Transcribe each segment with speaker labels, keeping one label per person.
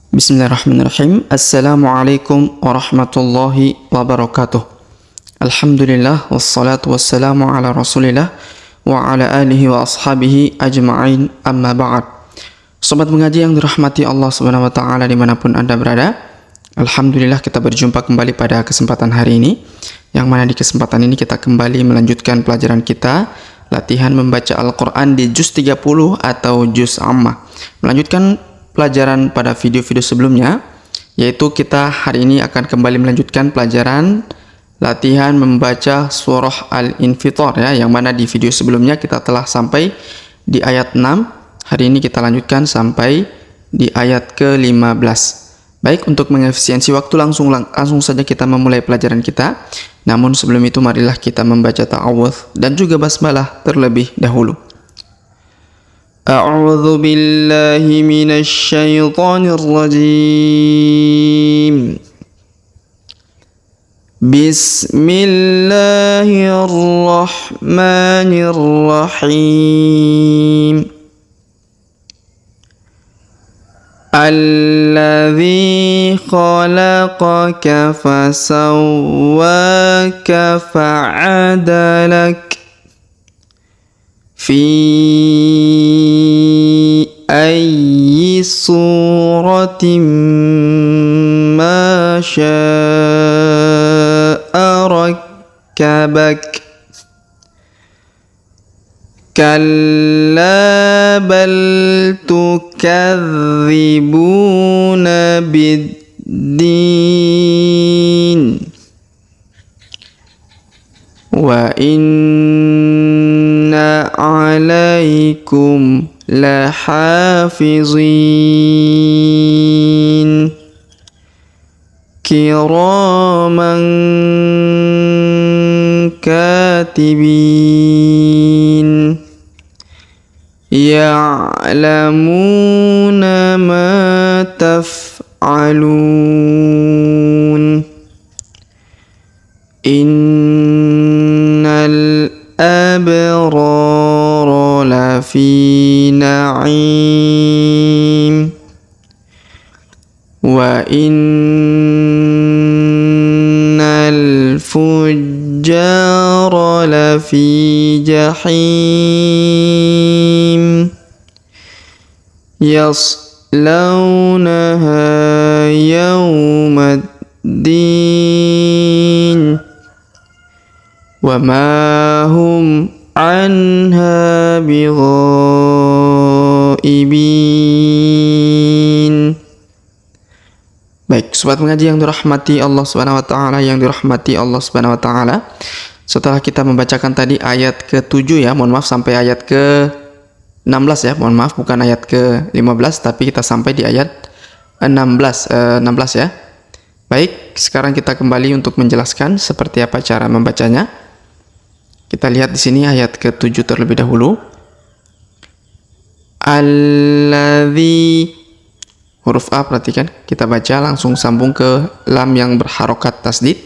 Speaker 1: Bismillahirrahmanirrahim. Assalamualaikum warahmatullahi wabarakatuh. Alhamdulillah wassalatu wassalamu ala rasulillah wa ala alihi wa ashabihi ajma'in, amma ba'd. Sobat mengaji yang dirahmati Allah subhanahu wa ta'ala dimanapun Anda berada, Alhamdulillah kita berjumpa kembali pada kesempatan hari ini, yang mana di kesempatan ini kita kembali melanjutkan pelajaran kita latihan membaca Al-Quran di juz 30 atau juz Ammah. Melanjutkan pelajaran pada video-video sebelumnya, yaitu kita hari ini akan kembali melanjutkan pelajaran latihan membaca surah Al-Infitar ya, yang mana di video sebelumnya kita telah sampai di ayat 6. Hari ini kita lanjutkan sampai di ayat ke-15. Baik, untuk mengefisiensi waktu langsung saja kita memulai pelajaran kita. Namun sebelum itu marilah kita membaca ta'awudz dan juga basmalah terlebih dahulu. أعوذ بالله من الشيطان الرجيم بسم الله الرحمن الرحيم الذي خلقك فسواك فعدلك في أي صورة ما شاء ركبك كلا بل تكذبون بالدين وإن عليكم لحافظين كراما كاتبين يعلمون ما تفعلون إن الأبرار لفي نعيم وإن الفجار لفي جحيم يصلونها يوم الدين وما هم عنها بغائبين. Baik, sobat mengaji yang dirahmati Allah Subhanahu wa taala, setelah kita membacakan tadi ayat ke-7 ya, mohon maaf sampai ayat ke-16 ya, mohon maaf bukan ayat ke-15 tapi kita sampai di ayat 16 ya. Baik, sekarang kita kembali untuk menjelaskan seperti apa cara membacanya. Kita lihat di sini ayat ke-7 terlebih dahulu. Alladzi, huruf A perhatikan, kita baca langsung sambung ke lam yang berharokat tasdid.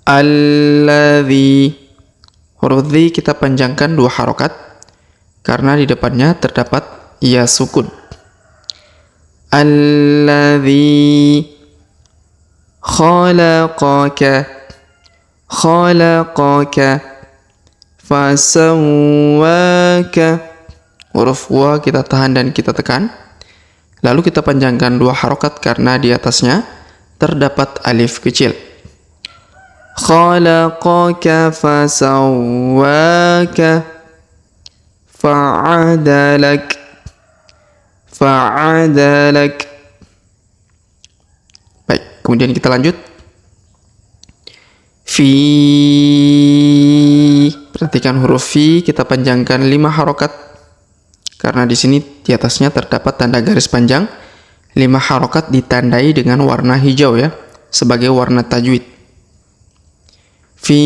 Speaker 1: Alladzi, huruf dzi kita panjangkan 2 harokat karena di depannya terdapat ya sukun. Alladzi khalaqaka fasawwaka, huruf wa kita tahan dan kita tekan, lalu kita panjangkan 2 harokat karena di atasnya terdapat alif kecil. Khalaqaka fasawwaka fa'adalak. Baik, kemudian kita lanjut. Fi, perhatikan huruf fi kita panjangkan 5 harokat karena di sini di atasnya terdapat tanda garis panjang. 5 harokat ditandai dengan warna hijau ya, sebagai warna tajwid. Fi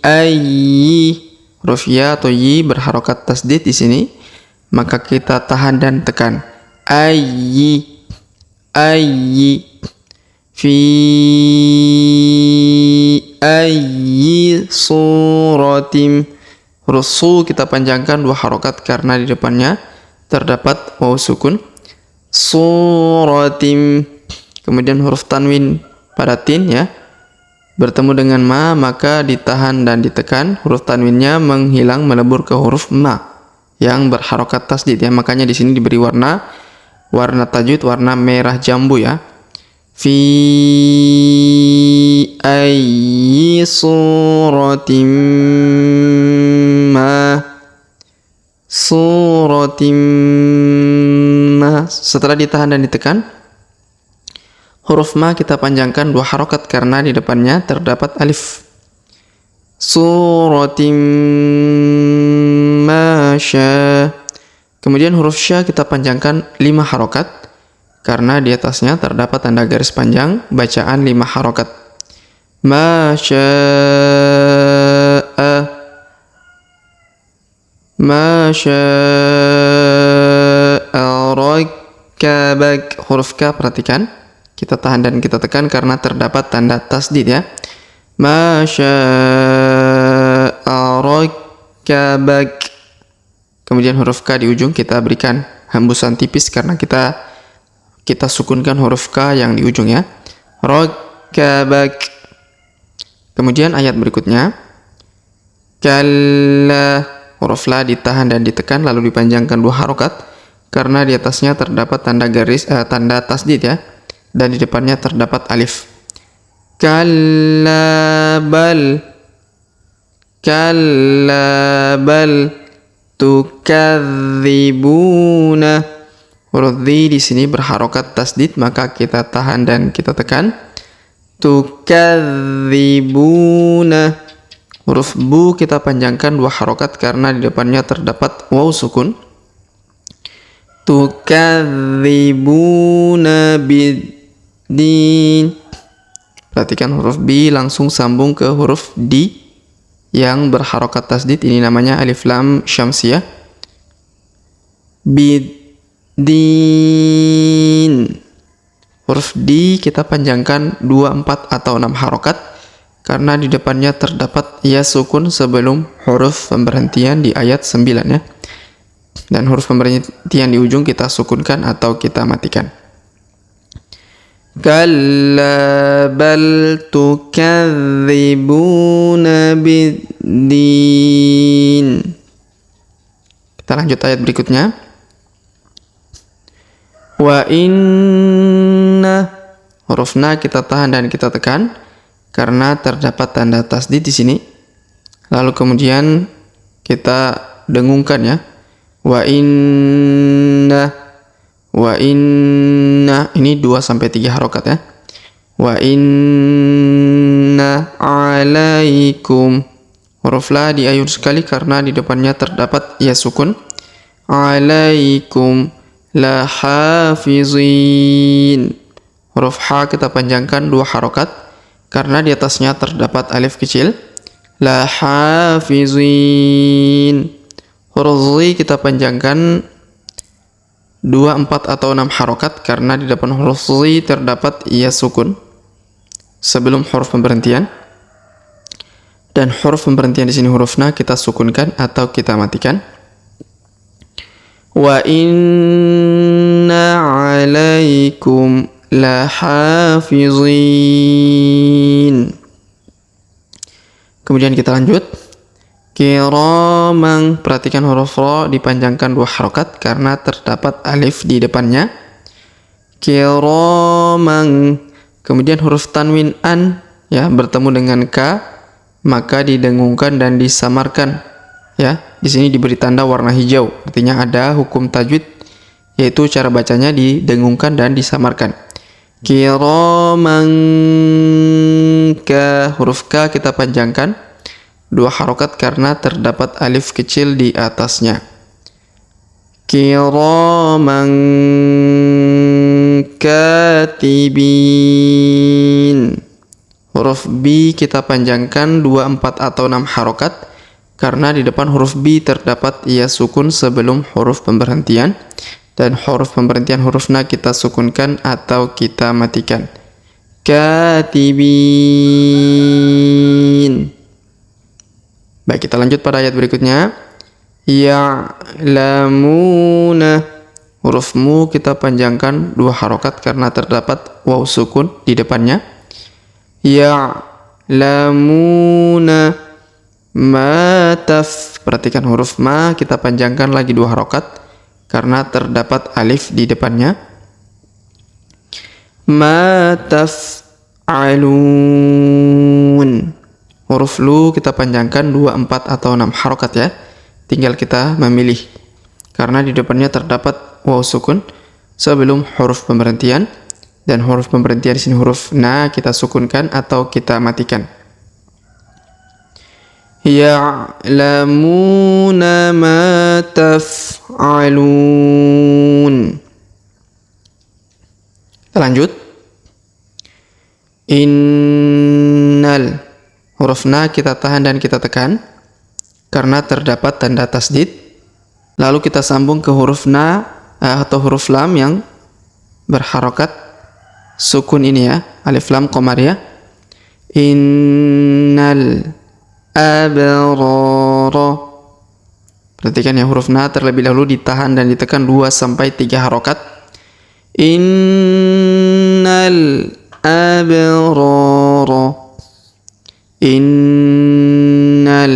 Speaker 1: ayyi, huruf ya atau yi berharokat tasdid di sini, maka kita tahan dan tekan. Ayyi fi ayyi suratim, huruf su kita panjangkan 2 harokat karena di depannya terdapat waw sukun. Suratim. Kemudian huruf tanwin pada tin ya, bertemu dengan ma maka ditahan dan ditekan. Huruf tanwinnya menghilang melebur ke huruf ma yang berharokat tasdid ya. Makanya di sini diberi warna tajwid warna merah jambu ya. Fi ayyi suratim ma. Suratim ma. Setelah ditahan dan ditekan, huruf ma kita panjangkan 2 harokat karena di depannya terdapat alif. Suratim ma sya. Kemudian huruf sya kita panjangkan 5 harokat karena di atasnya terdapat tanda garis panjang, bacaan 5 harokat. Ma sya'a. Ma sya'a rakkabak. Huruf K perhatikan, kita tahan dan kita tekan karena terdapat tanda tasdid ya. Ma sya'a rakkabak. Kemudian huruf K di ujung kita berikan hembusan tipis karena kita sukunkan huruf K yang di ujung ya. Rakkabak. Kemudian ayat berikutnya, kalla. Huruf la ditahan dan ditekan lalu dipanjangkan 2 harokat karena di atasnya terdapat tanda tasdid ya, dan di depannya terdapat alif. Kalla bal. Kalla bal tukadzibuna. Huruf dhi di sini berharokat tasdid maka kita tahan dan kita tekan. Tukadzibuna. Huruf bu kita panjangkan 2 harokat karena di depannya terdapat waw sukun. Tukadzibuna biddin. Perhatikan huruf b langsung sambung ke huruf d yang berharokat tasdid, ini namanya alif lam syamsiyah. Biddin. Huruf d kita panjangkan 2, 4 atau 6 harokat karena di depannya terdapat ya sukun sebelum huruf pemberhentian di ayat 9 ya. Dan huruf pemberhentian di ujung kita sukunkan atau kita matikan. Kalla bal tukadzibuna biddin. Kita lanjut ayat berikutnya. Wa inna. Huruf na kita tahan dan kita tekan karena terdapat tanda tasdid di sini. Lalu kemudian kita dengungkan ya. Wa inna. Wa inna. Ini 2-3 harokat ya. Wa inna alaikum. Huruf la diayun sekali karena di depannya terdapat ya sukun. Alaikum la hafizin. Huruf ha kita panjangkan 2 harokat karena di atasnya terdapat alif kecil. La hafizin. Huruf zi kita panjangkan 2, 4 atau 6 harokat karena di depan huruf zi terdapat ya sukun sebelum huruf pemberhentian. Dan huruf pemberhentian di sini huruf na kita sukunkan atau kita matikan. Wa inna alaikum la hafizin. Kemudian kita lanjut. Kiramang. Perhatikan huruf ro dipanjangkan 2 harokat karena terdapat alif di depannya. Kiramang. Kemudian huruf tanwin an ya bertemu dengan ka maka didengungkan dan disamarkan ya. Di sini diberi tanda warna hijau. Artinya ada hukum tajwid yaitu cara bacanya didengungkan dan disamarkan. Kiraman ka. Huruf K kita panjangkan 2 harokat karena terdapat alif kecil di atasnya. Kiraman katibin. Huruf B kita panjangkan 2, 4 atau 6 harokat karena di depan huruf B terdapat ya sukun sebelum huruf pemberhentian. Dan huruf pemberhentian huruf na kita sukunkan atau kita matikan. Katibin. Baik, kita lanjut pada ayat berikutnya. Ya'lamuna. Huruf mu kita panjangkan 2 harokat karena terdapat waw sukun di depannya. Ya'lamuna ma taf. Perhatikan huruf ma kita panjangkan lagi 2 harokat karena terdapat alif di depannya. Ma taf'alun. Huruf lu kita panjangkan 2, 4 atau 6 harokat ya. Tinggal kita memilih. Karena di depannya terdapat waw sukun sebelum huruf pemberhentian, dan huruf pemberhentian di sini huruf na kita sukunkan atau kita matikan. Ya'lamuna ma taf'alun. Kita lanjut. Innal. Huruf na kita tahan dan kita tekan karena terdapat tanda tasdid. Lalu kita sambung ke huruf na atau huruf lam yang berharokat sukun ini ya, alif lam qamariyah. Innal abrara. Perhatikan ya, huruf na terlebih dahulu ditahan dan ditekan 2 sampai 3 harokat. Innal abrara. Innal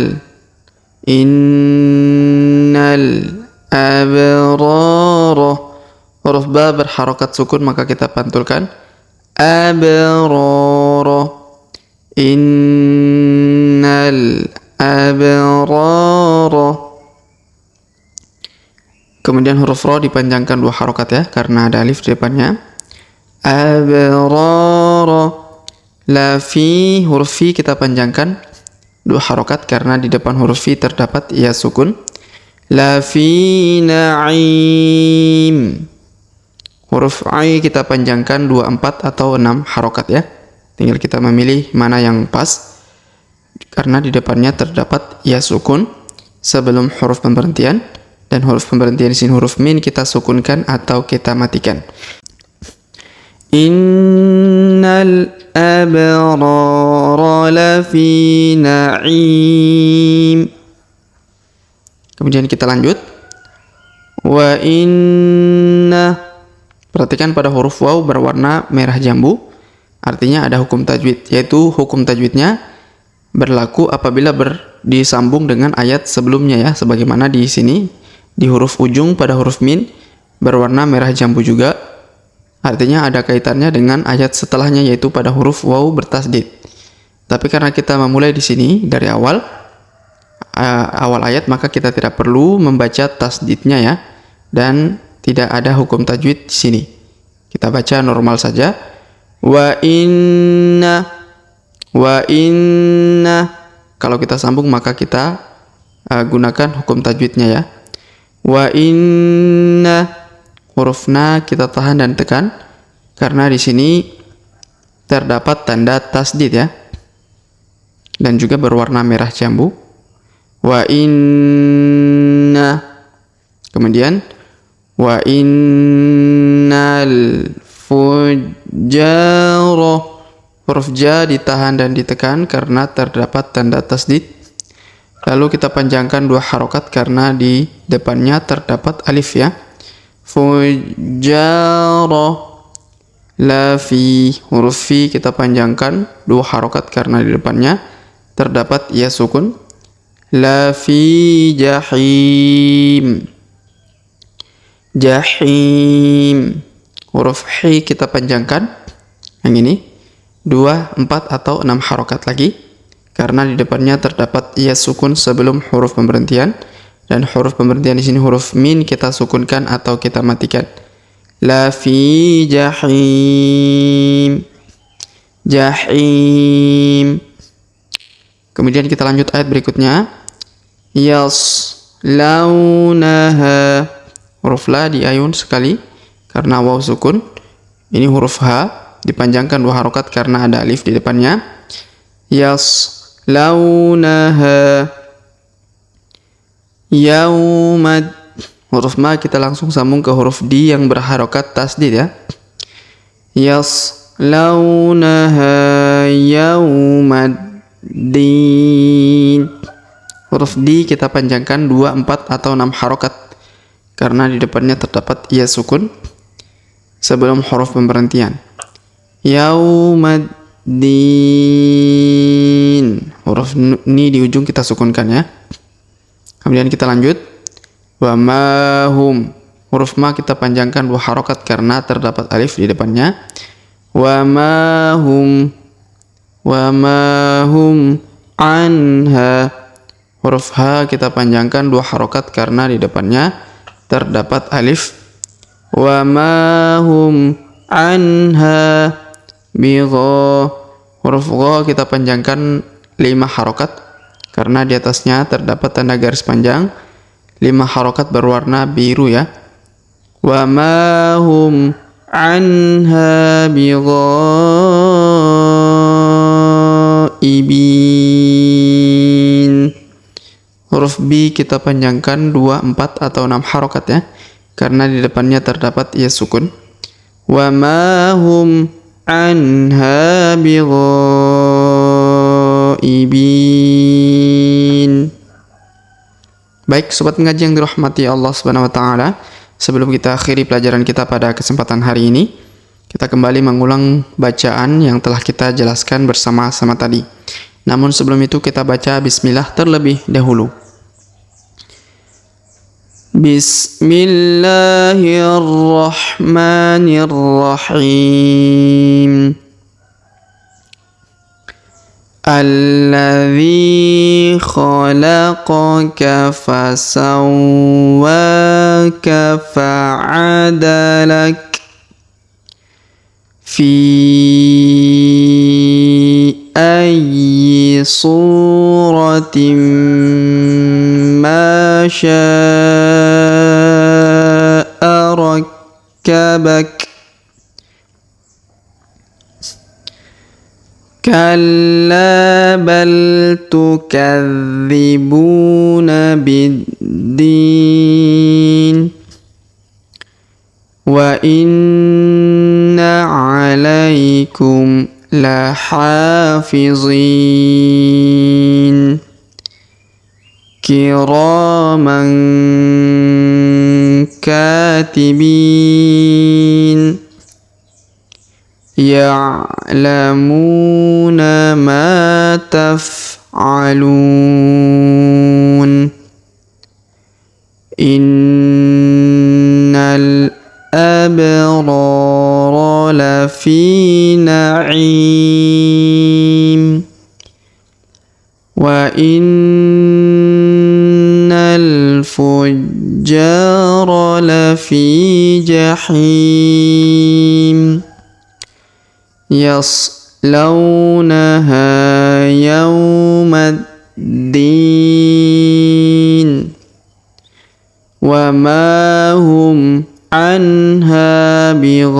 Speaker 1: abrara. Huruf ba berharokat sukun maka kita pantulkan abrara. Innal abrara. Kemudian huruf ro dipanjangkan 2 harokat ya karena ada alif di depannya. Abrara. La fi. Huruf fi kita panjangkan 2 harokat karena di depan huruf fi terdapat ya sukun. La fi na'im. Huruf ai kita panjangkan 2, 4 atau 6 harokat ya. Tinggal kita memilih mana yang pas karena di depannya terdapat ya sukun sebelum huruf pemberhentian, dan huruf pemberhentian di sini huruf min kita sukunkan atau kita matikan. Innal abrara lafi na'im. Kemudian kita lanjut. Wa inna. Perhatikan pada huruf waw berwarna merah jambu. Artinya ada hukum tajwid, yaitu hukum tajwidnya berlaku apabila disambung dengan ayat sebelumnya ya, sebagaimana di sini di huruf ujung pada huruf min berwarna merah jambu juga. Artinya ada kaitannya dengan ayat setelahnya, yaitu pada huruf waw bertasdid. Tapi karena kita memulai di sini dari awal ayat, maka kita tidak perlu membaca tasdidnya ya, dan tidak ada hukum tajwid di sini. Kita baca normal saja. Wa inna. Kalau kita sambung maka kita gunakan hukum tajwidnya ya. Wa inna. Huruf na kita tahan dan tekan karena di sini terdapat tanda tasdid ya, dan juga berwarna merah jambu. Wa inna. Kemudian wa innal fujjara. Huruf ja ditahan dan ditekan karena terdapat tanda tasdid. Lalu kita panjangkan 2 harokat karena di depannya terdapat alif ya. Fujjara. La fi. Huruf fi kita panjangkan 2 harokat karena di depannya terdapat ya sukun. La fi jahim. Jahim. Huruf hi kita panjangkan yang ini 2, 4 atau 6 harokat lagi karena di depannya terdapat ya sukun sebelum huruf pemberhentian, dan huruf pemberhentian di sini huruf min kita sukunkan atau kita matikan. La fi jahim. Jahim. Kemudian kita lanjut ayat berikutnya. Yaslaunaha. Huruf la diayun sekali karena waw sukun. Ini huruf ha dipanjangkan 2 harokat karena ada alif di depannya. Yaslaunaha yaumad. Huruf ma kita langsung sambung ke huruf di yang berharokat tasdid ya. Yaslaunaha yaumaddin. Huruf di kita panjangkan 2, 4, atau 6 harokat karena di depannya terdapat ia sukun sebelum huruf pemberhentian. Yaumaddin, huruf ni di ujung kita sukunkan ya. Kemudian kita lanjut. Wa ma hum, huruf ma kita panjangkan 2 harokat karena terdapat alif di depannya. Wa ma hum anha, huruf ha kita panjangkan 2 harokat karena di depannya terdapat alif. Wa ma hum anha bigha, huruf gha kita panjangkan 5 harokat karena di atasnya terdapat tanda garis panjang 5 harokat berwarna biru ya. Wa ma hum anha bighaibin, huruf bi kita panjangkan 2, 4, atau 6 harokat ya karena di depannya terdapat ia sukun. Wa ma hum anha bighaibin. Baik sobat mengaji yang dirahmati Allah Subhanahu wa taala, sebelum kita akhiri pelajaran kita pada kesempatan hari ini, kita kembali mengulang bacaan yang telah kita jelaskan bersama-sama tadi. Namun sebelum itu kita baca bismillah terlebih dahulu. Bismillahirrahmanirrahim. Alladzi khalaqaka fasawwaka fa'adalak fi ayyi suratin ma syaa rakkabak. Kalla bal tukadzibuna biddin wa inna alaikum lahafizin kiraman katibin ya'lamuna ma taf'alun. Innal abrara lafi na'im wa innal fujjara lafi jahim yaslawnaha yawmaddin wa ma hum anha bighaibin.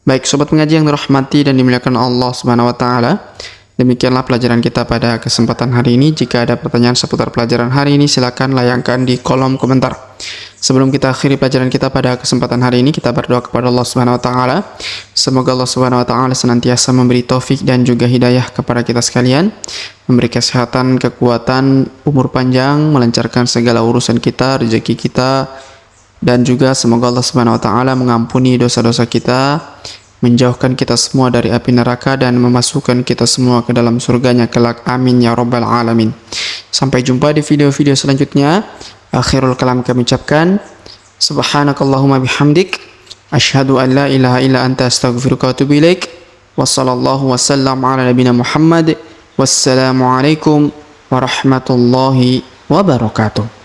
Speaker 1: Baik sobat pengaji yang dirahmati dan dimuliakan Allah Subhanahu wa taala, demikianlah pelajaran kita pada kesempatan hari ini. Jika ada pertanyaan seputar pelajaran hari ini, silakan layangkan di kolom komentar. Sebelum kita akhiri pelajaran kita pada kesempatan hari ini, kita berdoa kepada Allah Subhanahu wa taala. Semoga Allah Subhanahu wa taala senantiasa memberi taufik dan juga hidayah kepada kita sekalian, memberi kesehatan, kekuatan, umur panjang, melancarkan segala urusan kita, rezeki kita, dan juga semoga Allah Subhanahu wa taala mengampuni dosa-dosa kita, menjauhkan kita semua dari api neraka, dan memasukkan kita semua ke dalam surganya kelak. Amin ya rabbal alamin. Sampai jumpa di video-video selanjutnya. Akhirul kalam kami ucapkan subhanakallahumma bihamdik asyhadu an la ilaha illa anta astaghfiruka wa atubu ilaik. Wassallallahu wasallam ala nabiyina Muhammad. Wassalamu alaikum warahmatullahi wabarakatuh.